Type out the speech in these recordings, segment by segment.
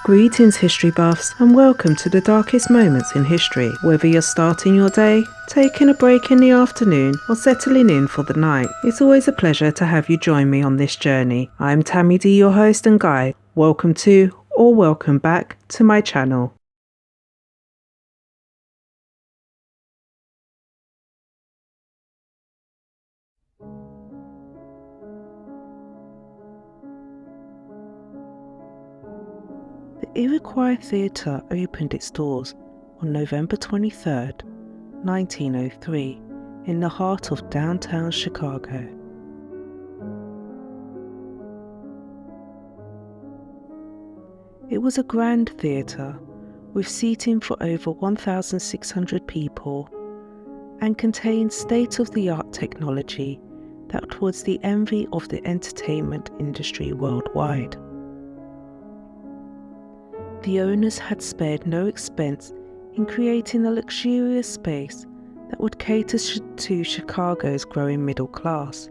Greetings, history buffs, and welcome to the darkest moments in history. Whether you're starting your day, taking a break in the afternoon, or settling in for the night, it's always a pleasure to have you join me on this journey. I'm Tammy D, your host and guide. Welcome to, or welcome back to my channel. The Iroquois Theatre opened its doors on November 23rd, 1903, in the heart of downtown Chicago. It was a grand theatre with seating for over 1,600 people and contained state-of-the-art technology that was the envy of the entertainment industry worldwide. The owners had spared no expense in creating a luxurious space that would cater to Chicago's growing middle class.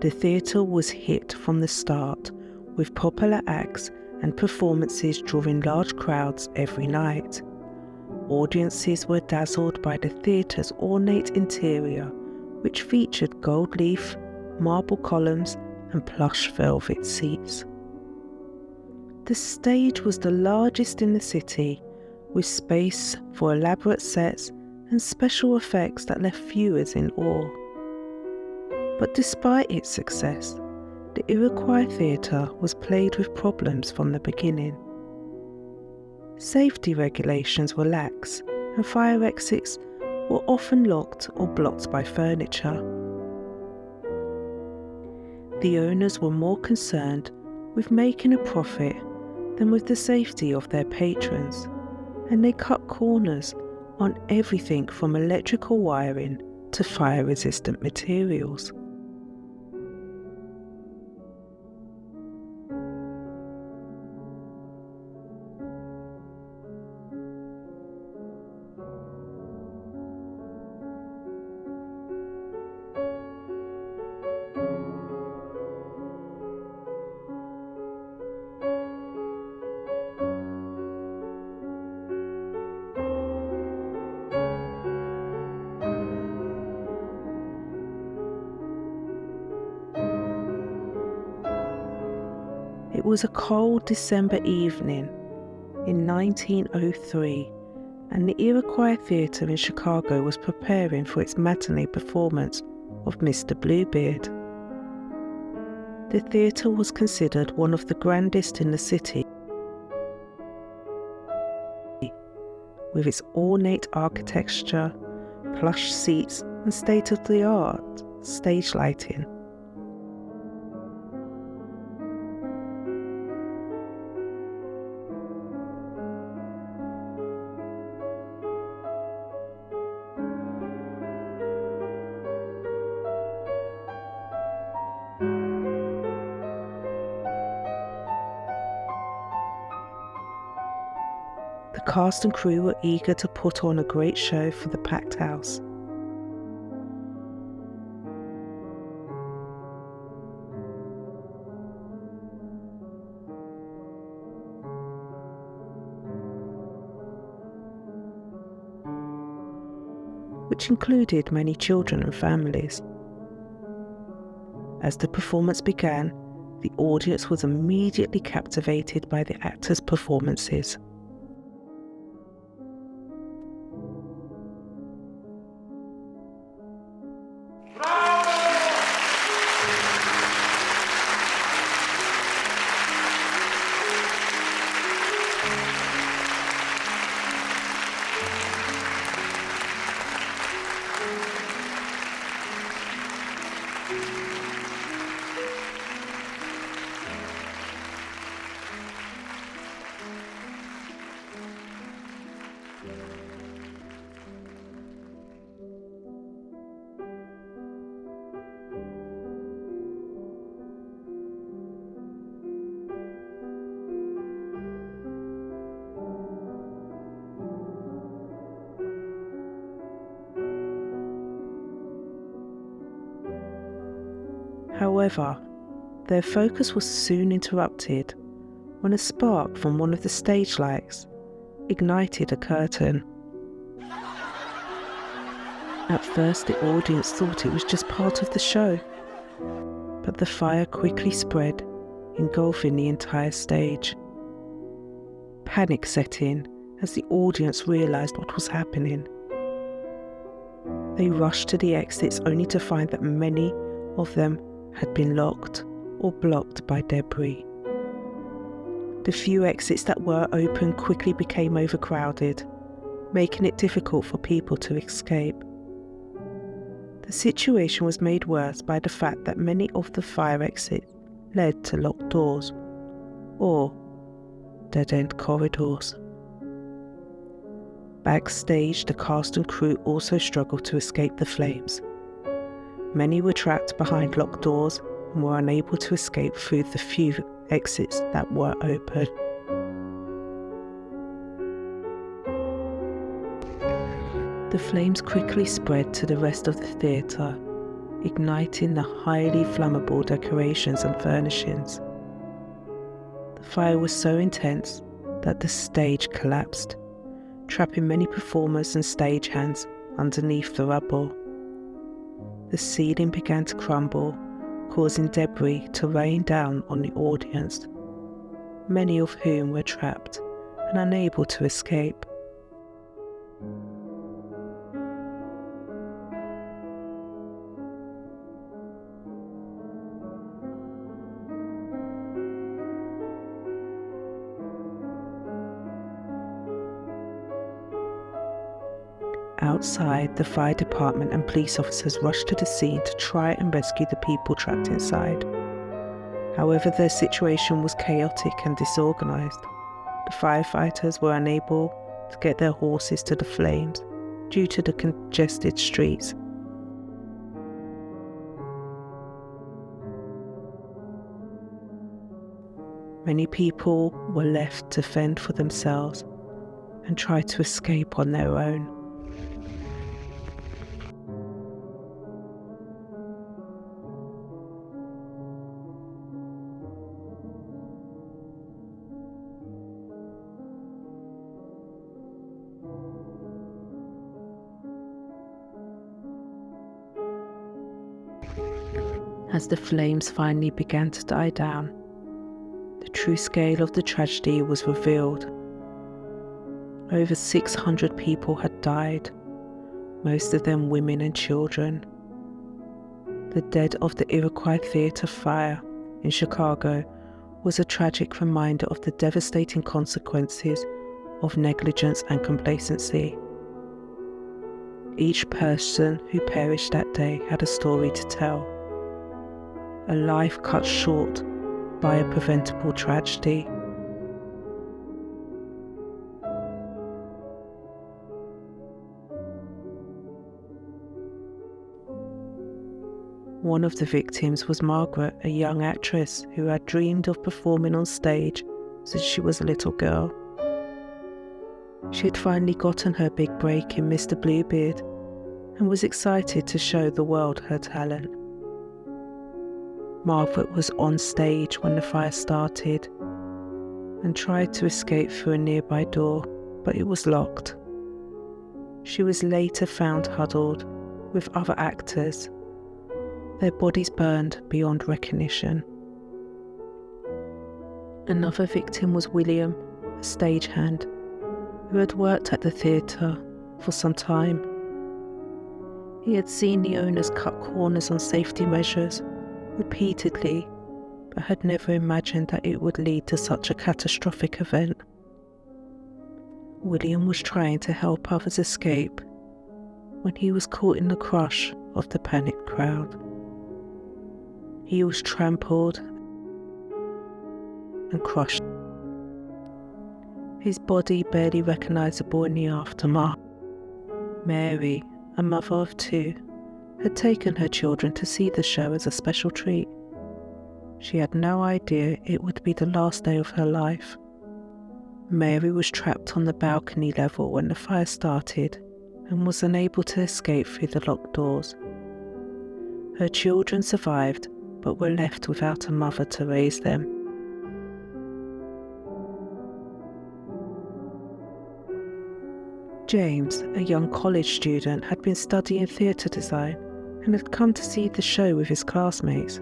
The theatre was hit from the start, with popular acts and performances drawing large crowds every night. Audiences were dazzled by the theatre's ornate interior, which featured gold leaf, marble columns, and plush velvet seats. The stage was the largest in the city, with space for elaborate sets and special effects that left viewers in awe. But despite its success, the Iroquois Theatre was plagued with problems from the beginning. Safety regulations were lax, and fire exits were often locked or blocked by furniture. The owners were more concerned with making a profit than with the safety of their patrons, and they cut corners on everything from electrical wiring to fire-resistant materials. It was a cold December evening in 1903, and the Iroquois Theatre in Chicago was preparing for its matinee performance of Mr. Bluebeard. The theatre was considered one of the grandest in the city, with its ornate architecture, plush seats, and state-of-the-art stage lighting. The cast and crew were eager to put on a great show for the packed house. Which included many children and families. As the performance began, the audience was immediately captivated by the actors' performances. However, their focus was soon interrupted when a spark from one of the stage lights ignited a curtain. At first, the audience thought it was just part of the show, but the fire quickly spread, engulfing the entire stage. Panic set in as the audience realized what was happening. They rushed to the exits only to find that many of them had been locked or blocked by debris. The few exits that were open quickly became overcrowded, making it difficult for people to escape. The situation was made worse by the fact that many of the fire exits led to locked doors, or dead-end corridors. Backstage, the cast and crew also struggled to escape the flames. Many were trapped behind locked doors and were unable to escape through the few exits that were open. The flames quickly spread to the rest of the theatre, igniting the highly flammable decorations and furnishings. The fire was so intense that the stage collapsed, trapping many performers and stagehands underneath the rubble. The ceiling began to crumble, causing debris to rain down on the audience, many of whom were trapped and unable to escape. Outside, the fire department and police officers rushed to the scene to try and rescue the people trapped inside. However, their situation was chaotic and disorganized. The firefighters were unable to get their horses to the flames due to the congested streets. Many people were left to fend for themselves and try to escape on their own. As the flames finally began to die down, the true scale of the tragedy was revealed. Over 600 people had died, most of them women and children. The dead of the Iroquois Theatre fire in Chicago was a tragic reminder of the devastating consequences of negligence and complacency. Each person who perished that day had a story to tell. A life cut short by a preventable tragedy. One of the victims was Margaret, a young actress who had dreamed of performing on stage since she was a little girl. She had finally gotten her big break in Mr. Bluebeard and was excited to show the world her talent. Margaret was on stage when the fire started and tried to escape through a nearby door, but it was locked. She was later found huddled with other actors, their bodies burned beyond recognition. Another victim was William, a stagehand, who had worked at the theatre for some time. He had seen the owners cut corners on safety measures repeatedly, but had never imagined that it would lead to such a catastrophic event. William was trying to help others escape when he was caught in the crush of the panicked crowd. He was trampled and crushed, his body barely recognizable in the aftermath. Mary, a mother of two, had taken her children to see the show as a special treat. She had no idea it would be the last day of her life. Mary was trapped on the balcony level when the fire started and was unable to escape through the locked doors. Her children survived, but were left without a mother to raise them. James, a young college student, had been studying theatre design and had come to see the show with his classmates.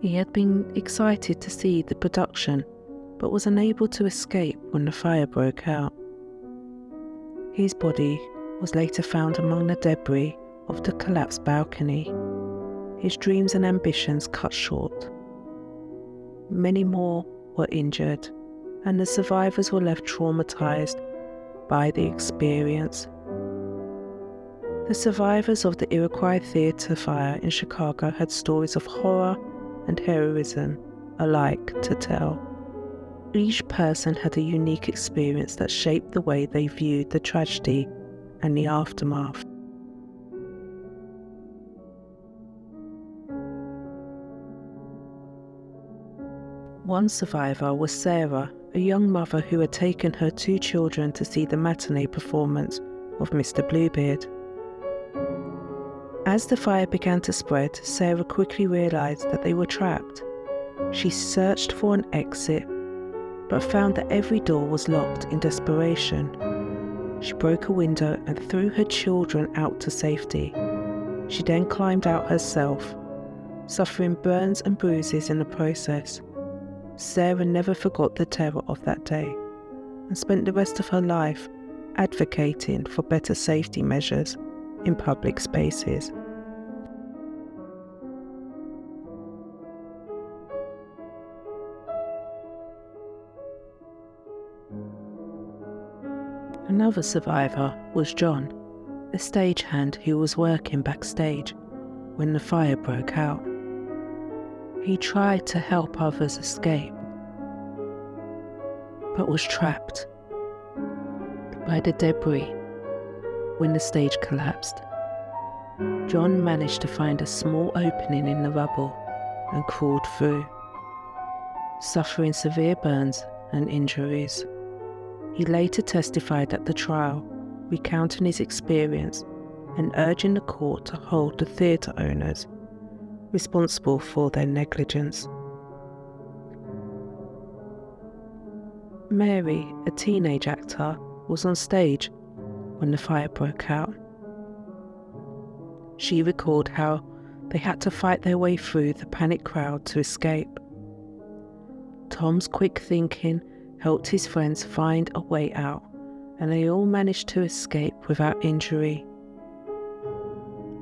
He had been excited to see the production, but was unable to escape when the fire broke out. His body was later found among the debris of the collapsed balcony, his dreams and ambitions cut short. Many more were injured, and the survivors were left traumatized by the experience. The survivors of the Iroquois theatre fire in Chicago had stories of horror and heroism alike to tell. Each person had a unique experience that shaped the way they viewed the tragedy and the aftermath. One survivor was Sarah, a young mother who had taken her 2 children to see the matinee performance of Mr. Bluebeard. As the fire began to spread, Sarah quickly realized that they were trapped. She searched for an exit, but found that every door was locked in desperation. She broke a window and threw her children out to safety. She then climbed out herself, suffering burns and bruises in the process. Sarah never forgot the terror of that day and spent the rest of her life advocating for better safety measures in public spaces. Another survivor was John, a stagehand who was working backstage when the fire broke out. He tried to help others escape, but was trapped by the debris when the stage collapsed. John managed to find a small opening in the rubble and crawled through, suffering severe burns and injuries. He later testified at the trial, recounting his experience and urging the court to hold the theatre owners responsible for their negligence. Mary, a teenage actor, was on stage when the fire broke out. She recalled how they had to fight their way through the panicked crowd to escape. Tom's quick thinking helped his friends find a way out, and they all managed to escape without injury.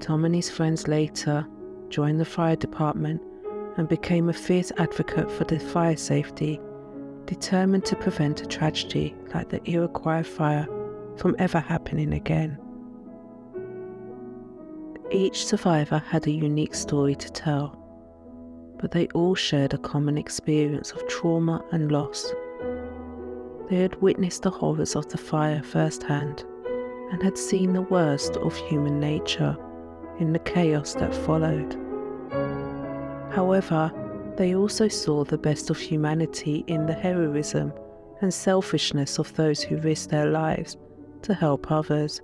Tom and his friends later joined the fire department and became a fierce advocate for the fire safety, determined to prevent a tragedy like the Iroquois fire from ever happening again. Each survivor had a unique story to tell, but they all shared a common experience of trauma and loss. They had witnessed the horrors of the fire firsthand and had seen the worst of human nature in the chaos that followed. However, they also saw the best of humanity in the heroism and selfishness of those who risked their lives to help others.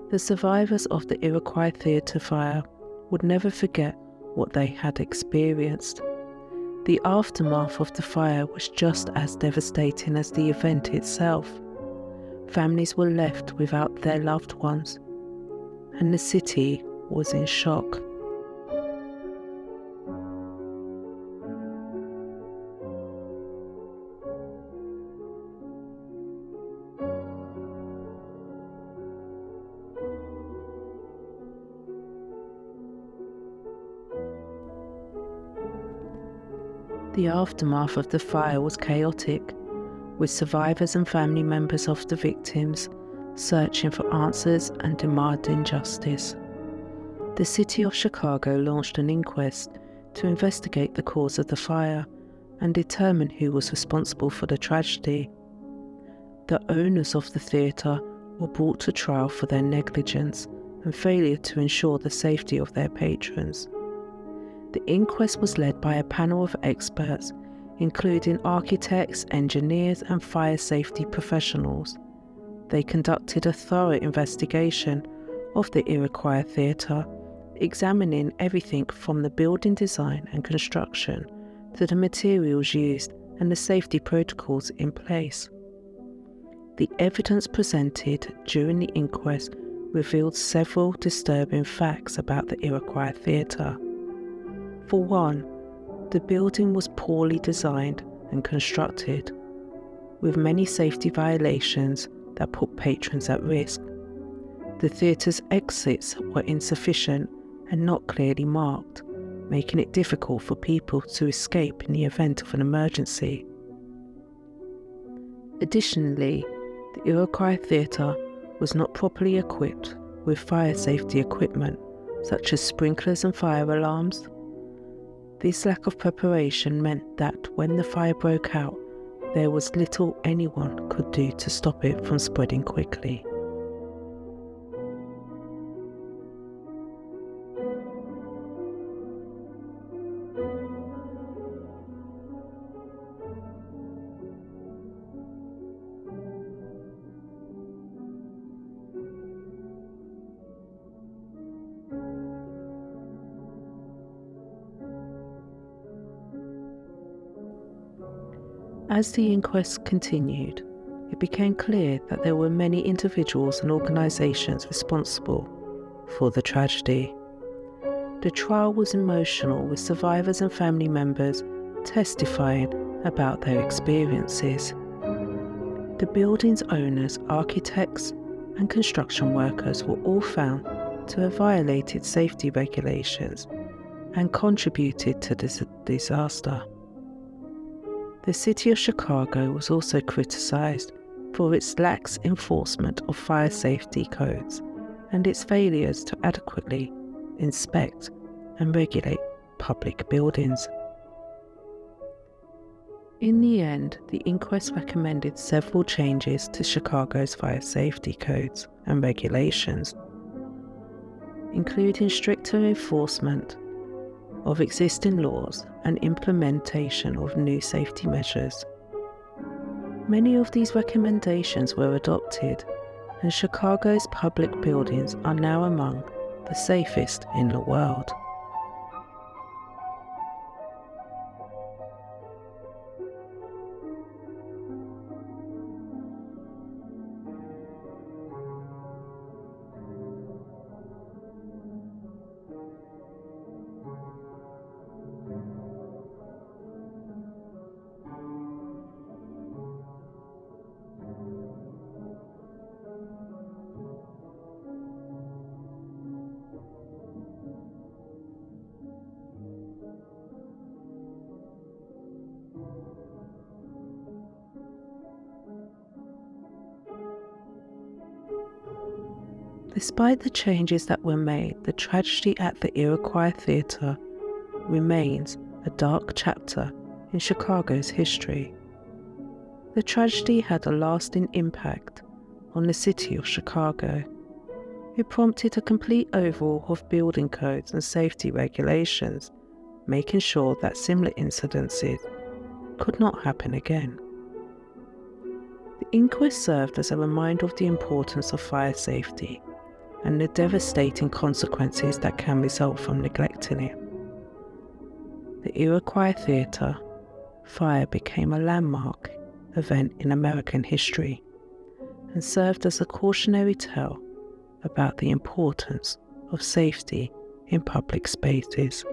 The survivors of the Iroquois theatre fire would never forget what they had experienced. The aftermath of the fire was just as devastating as the event itself. Families were left without their loved ones, and the city was in shock. The aftermath of the fire was chaotic, with survivors and family members of the victims searching for answers and demanding justice. The city of Chicago launched an inquest to investigate the cause of the fire and determine who was responsible for the tragedy. The owners of the theatre were brought to trial for their negligence and failure to ensure the safety of their patrons. The inquest was led by a panel of experts, including architects, engineers, and fire safety professionals. They conducted a thorough investigation of the Iroquois theatre, examining everything from the building design and construction to the materials used and the safety protocols in place. The evidence presented during the inquest revealed several disturbing facts about the Iroquois Theatre. For one, the building was poorly designed and constructed, with many safety violations that put patrons at risk. The theatre's exits were insufficient and not clearly marked, making it difficult for people to escape in the event of an emergency. Additionally, the Iroquois Theatre was not properly equipped with fire safety equipment, such as sprinklers and fire alarms. This lack of preparation meant that when the fire broke out, there was little anyone could do to stop it from spreading quickly. As the inquest continued, it became clear that there were many individuals and organisations responsible for the tragedy. The trial was emotional, with survivors and family members testifying about their experiences. The building's owners, architects, and construction workers were all found to have violated safety regulations and contributed to this disaster. The city of Chicago was also criticised for its lax enforcement of fire safety codes and its failures to adequately inspect and regulate public buildings. In the end, the inquest recommended several changes to Chicago's fire safety codes and regulations, including stricter enforcement of existing laws and implementation of new safety measures. Many of these recommendations were adopted, and Chicago's public buildings are now among the safest in the world. Despite the changes that were made, the tragedy at the Iroquois Theatre remains a dark chapter in Chicago's history. The tragedy had a lasting impact on the city of Chicago. It prompted a complete overhaul of building codes and safety regulations, making sure that similar incidences could not happen again. The inquest served as a reminder of the importance of fire safety and the devastating consequences that can result from neglecting it. The Iroquois Theatre fire became a landmark event in American history and served as a cautionary tale about the importance of safety in public spaces.